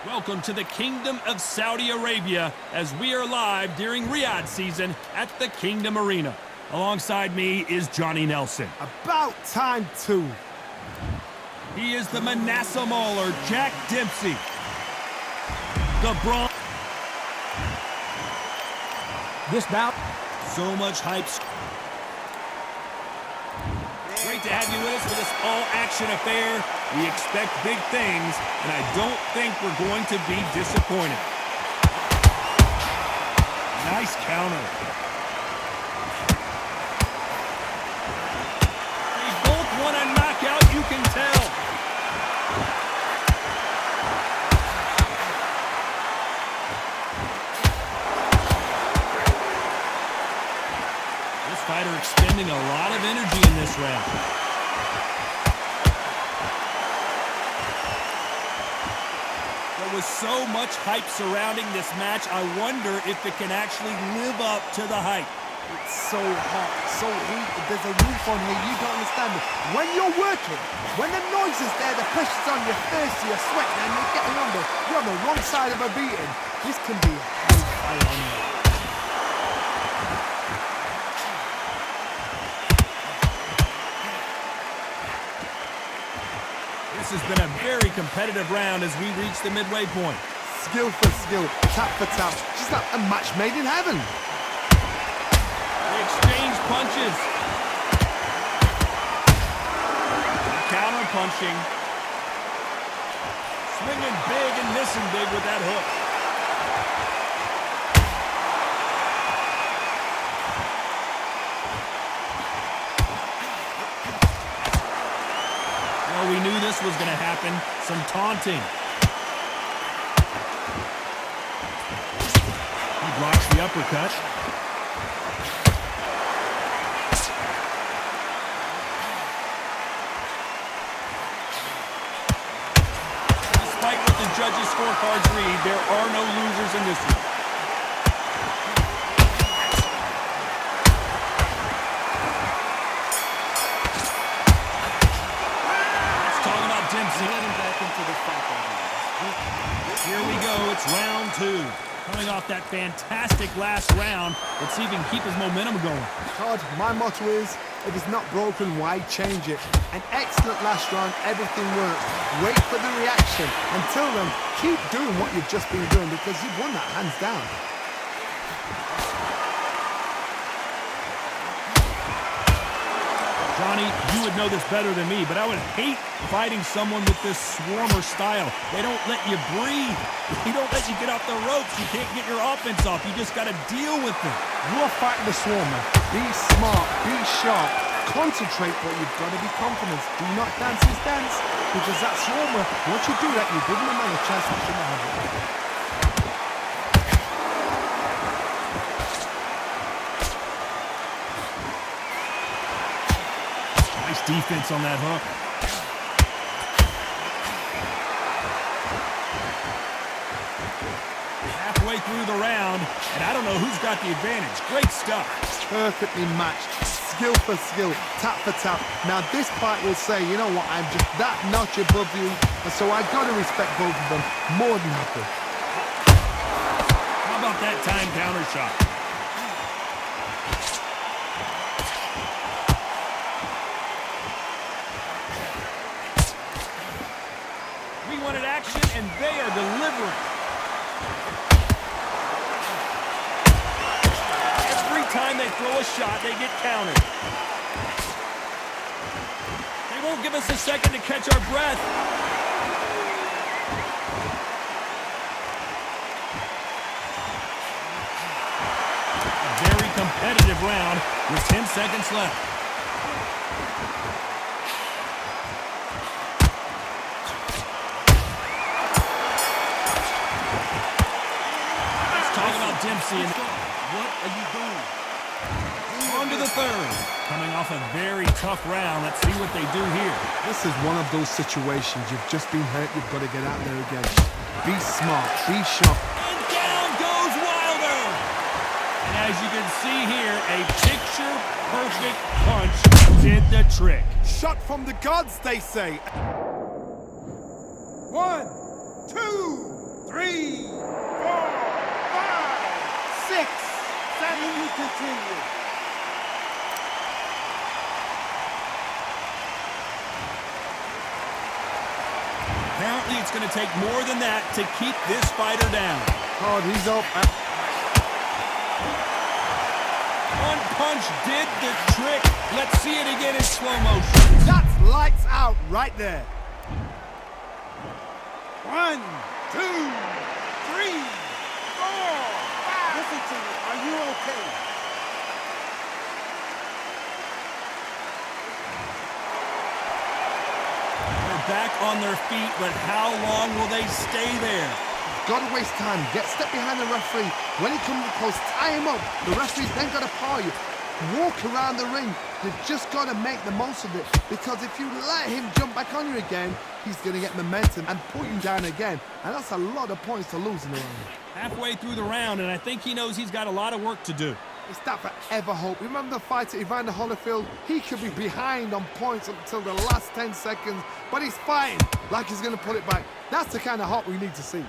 Welcome to the Kingdom of Saudi Arabia as we are live during Riyadh season at the Kingdom Arena. Alongside me is Johnny Nelson. About time too. He is the Manasseh Mauler, Jack Dempsey. The Bronx. This bout. So much hype. Great to have you with us for this all-action affair. We expect big things, and I don't think we're going to be disappointed. Nice counter. They both want a knockout, you can tell. This fighter expending a lot of energy in this round. There was so much hype surrounding this match, I wonder if it can actually live up to the hype. It's so hot, so heated, there's a roof on here, you don't understand it. When you're working, when the noise is there, the pressure's on, you're thirsty, you're sweating, and you're getting under, you're on the wrong side of a beating. This can be a hell fight on you. This has been a very competitive round as we reach the midway point. Skill for skill, tap for tap, just like a match made in heaven. They exchange punches. Counter punching. Swinging big and missing big with that hook. Well, we knew this was going to happen. Some taunting. He blocks the uppercut. Despite what the judges' scorecards read, there are no losers in this one. Here we go, it's round two. Coming off that fantastic last round, let's see if he can keep his momentum going. Todd, my motto is, if it's not broken, why change it? An excellent last round, everything works. Wait for the reaction. Until then, keep doing what you've just been doing because you've won that hands down. Johnny, you would know this better than me, but I would hate fighting someone with this swarmer style. They don't let you breathe. They don't let you get off the ropes. You can't get your offense off. You just got to deal with it. You're fighting the swarmer. Be smart, be sharp, concentrate, but you've got to be confident. Do not dance his dance, because that swarmer, once you do that, you're giving the man a chance to shouldn't have it. Nice defense on that hook. Halfway through the round, and I don't know who's got the advantage. Great stuff. Perfectly matched. Skill for skill, tap for tap. Now this fight will say, you know what, I'm just that notch above you, and so I got to respect both of them more than happy. How about that time counter shot? We wanted action, and they are delivering. Every time they throw a shot, they get countered. They won't give us a second to catch our breath. A very competitive round with 10 seconds left. Dempsey. What are you doing? On to the third. Coming off a very tough round. Let's see what they do here. This is one of those situations. You've just been hurt. You've got to get out there again. Be smart. Be sharp. And down goes Wilder. And as As you can see here, a picture-perfect punch did the trick. Shot from the gods, they say. 1, 2, 3, 4, 5, 6, 7. We continue. Apparently, it's going to take more than that to keep this fighter down. Oh, he's up. One punch did the trick. Let's see it again in slow motion. That's lights out right there. 1, 2, 3, 4, 5. Listen to me. Are you okay? They're back on their feet, but how long will they stay there? Gotta waste time. Get step behind the referee. When he comes close, tie him up. The referee's then gotta paw you. Walk around the ring. You've just gotta make the most of it. Because if you let him jump back on you again, he's gonna get momentum and put you down again. And that's a lot of points to lose in the round. Halfway through the round, and I think he knows he's got a lot of work to do. It's that forever hope. Remember the fight at Evander Holyfield? He could be behind on points until the last 10 seconds, but he's fighting like he's gonna pull it back. That's the kind of hope we need to see.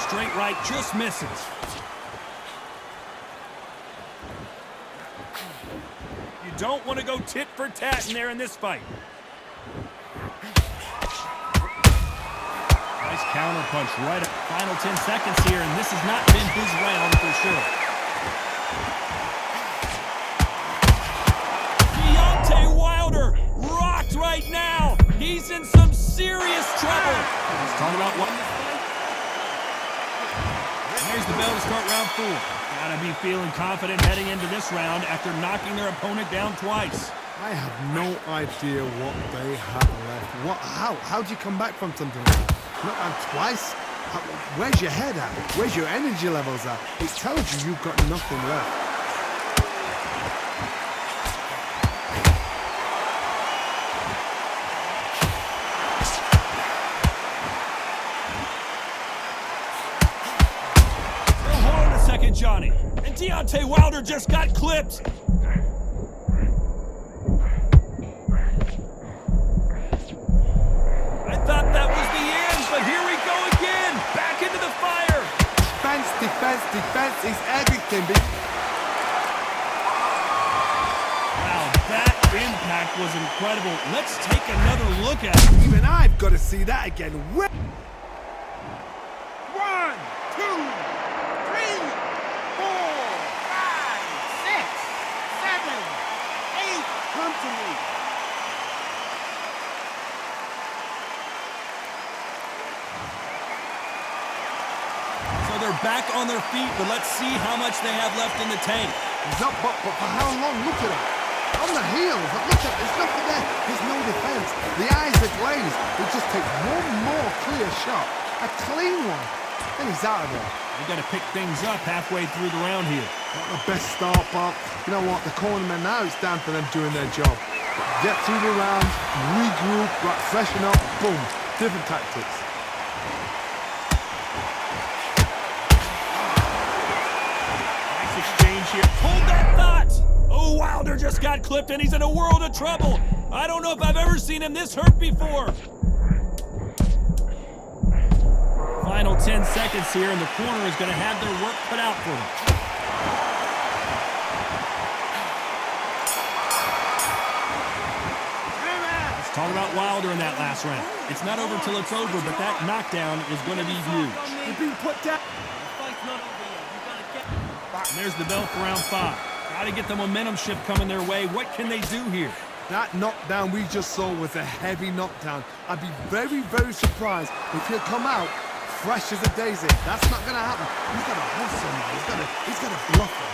Straight right just misses. You don't want to go tit for tat in there in this fight. Nice counter punch right at final 10 seconds here, and this has not been his round for sure. Deontay Wilder rocked right now. He's in some serious trouble. Let's talk about what. There's the bell to start round 4. Gotta be feeling confident heading into this round after knocking their opponent down twice. I have no idea what they have left. How do you come back from something like that? Knocked down twice? Where's your head at? Where's your energy levels at? It tells you you've got nothing left. Johnny, and Deontay Wilder just got clipped. I thought that was the end, but here we go again, back into the fire. Defense, defense, defense is everything. Wow, that impact was incredible. Let's take another look at it. Even I've got to see that again. 1, 2, 3. 8, come to me. So they're back on their feet, but let's see how much they have left in the tank. He's up, but for how long? Look at him. On the heels. Look at, there's nothing there. There's no defense. The eyes are glazed. He just takes one more clear shot. A clean one. And he's out of there. We got to pick things up halfway through the round here. Not the best start, but you know what? The cornermen now, it's down for them doing their job. Get through the round, regroup, right, freshen up, boom. Different tactics. Nice exchange here. Hold that thought! Oh, Wilder just got clipped and he's in a world of trouble. I don't know if I've ever seen him this hurt before. Final 10 seconds here, and the corner is going to have their work cut out for them. Let's talk about Wilder in that last round. It's not over till it's over, but that knockdown is going to be huge. You're being put down. And there's the bell for round 5. Got to get the momentum shift coming their way. What can they do here? That knockdown we just saw was a heavy knockdown. I'd be very, very surprised if he'll come out fresh as a daisy. That's not going to happen. He's got to hustle now. He's got to bluff him.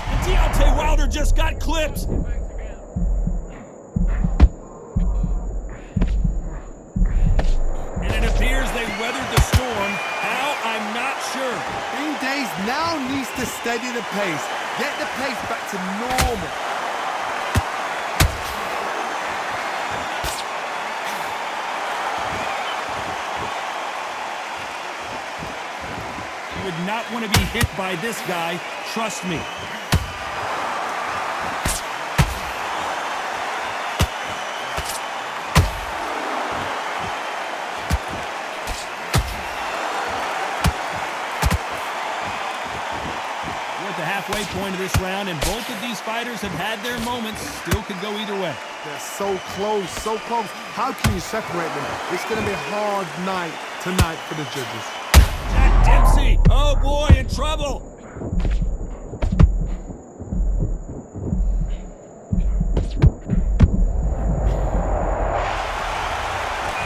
And Deontay Wilder just got clipped. And it appears they weathered the storm. How? I'm not sure. Being dazed now needs to steady the pace. Get the pace back to normal. You would not want to be hit by this guy, trust me. The halfway point of this round, and both of these fighters have had their moments. Still could go either way. They're so close, so close. How can you separate them? It's going to be a hard night tonight for the judges. Jack Dempsey, oh boy, in trouble.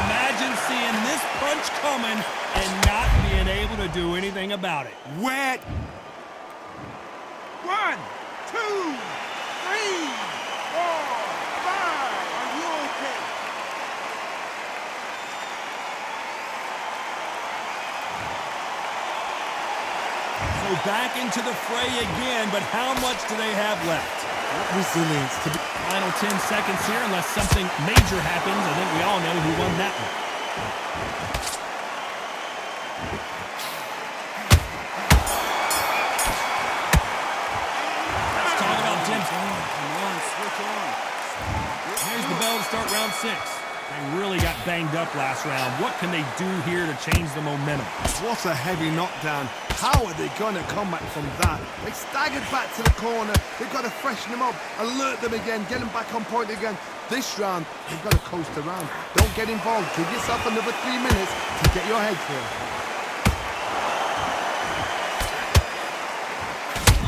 Imagine seeing this punch coming and not being able to do anything about it. Wet. 1, 2, 3, 4, 5. Are you okay? So back into the fray again, but how much do they have left? Resilience to be. Final 10 seconds here, unless something major happens. I think we all know who won that one. Here's the bell to start round 6. They really got banged up last round. What can they do here to change the momentum? What a heavy knockdown. How are they going to come back from that? They staggered back to the corner. They've got to freshen them up, alert them again, get them back on point again. This round, they've got to coast around. Don't get involved. Give yourself another 3 minutes to get your head clear.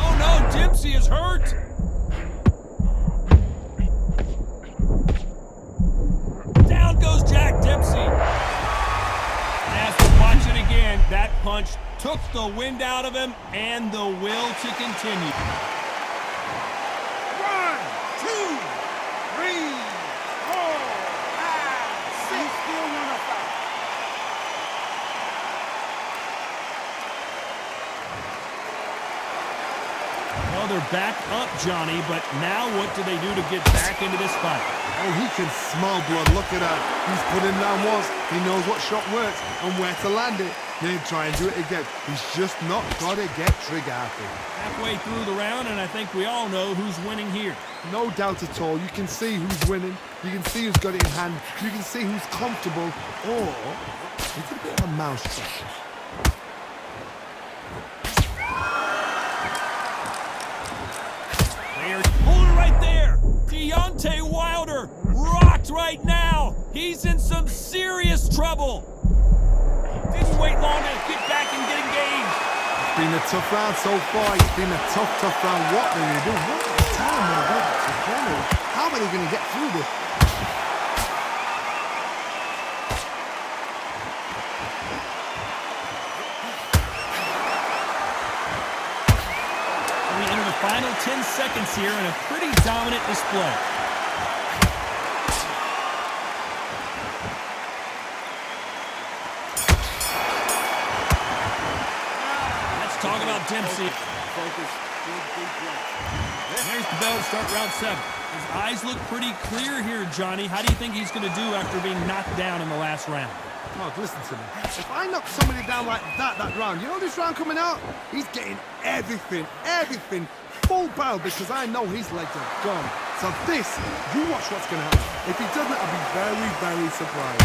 Oh no, Dempsey is hurt. Down goes Jack Dempsey. As we watch it again, that punch took the wind out of him and the will to continue. 1, 2, 3, 4, 5, 6. Still wanna fight. Well, they're back up, Johnny, but now what do they do to get back into this fight? Oh, he can smell blood. Look at that. He's put him down once. He knows what shot works and where to land it. Then try and do it again. He's just not got to get trigger happy. Halfway through the round, and I think we all know who's winning here. No doubt at all. You can see who's winning. You can see who's got it in hand. You can see who's comfortable. Or it's a bit of a mousetrap. Hold it right there! Deontay Wilder rocked right now! He's in some serious trouble! Didn't wait long to get back and get engaged. It's been a tough round so far. It's been a tough round. What are they doing? What is the time when they get together? How are they going to get through this? We enter the final 10 seconds here in a pretty dominant display. Let's talk about Dempsey. Focus. Big breath. There's the bell to start round 7. His eyes look pretty clear here, Johnny. How do you think he's going to do after being knocked down in the last round? Mark, listen to me. If I knock somebody down like that round, you know this round coming out? He's getting everything, full barrel, because I know his legs are gone. So this, you watch what's going to happen. If he doesn't, I'll be very, very surprised.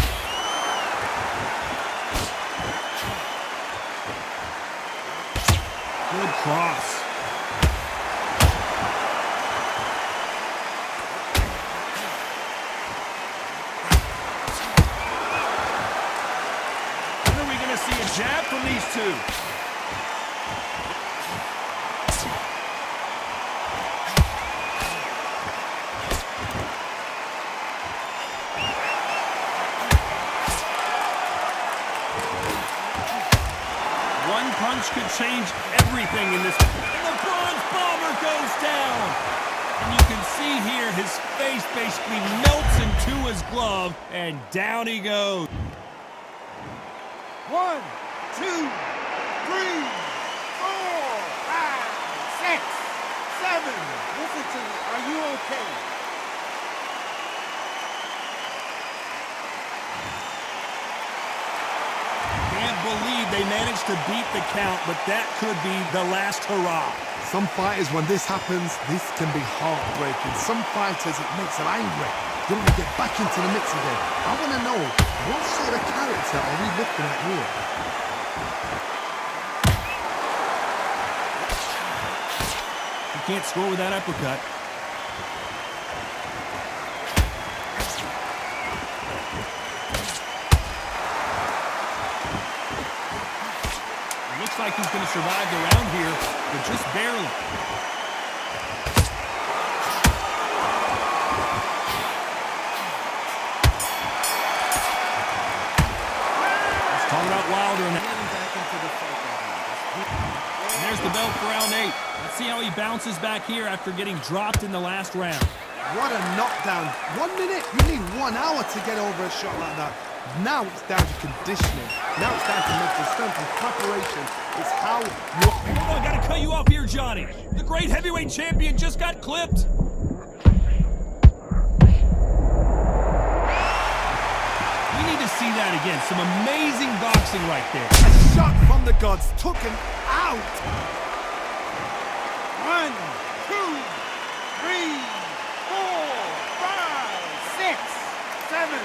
Good cross. See a jab from these two. One punch could change everything in this. And the bronze bomber goes down. And you can see here his face basically melts into his glove, and down he goes. 1, 2, 3, 4, 7. Listen to me. Are you okay? Can't believe they managed to beat the count, but that could be the last hurrah. Some fighters, when this happens, this can be heartbreaking. Some fighters, it makes them angry. They want to get back into the mix again. I want to know, what sort of character are we looking at here? You can't score with that uppercut. It looks like he's going to survive the round here, but just barely. Let's talk about Wilder and Getting back into the fight. And there's the bell for round 8. Let's see how he bounces back here after getting dropped in the last round. What a knockdown. 1 minute, you need 1 hour to get over a shot like that. Now it's down to conditioning. Now it's down to mental strength and preparation. It's how you... Hold on, I gotta cut you off here, Johnny. The great heavyweight champion just got clipped. We need to see that again. Some amazing boxing right there. A shot from the gods took him out. 1, 2, 3, 4, 5, 6, 7,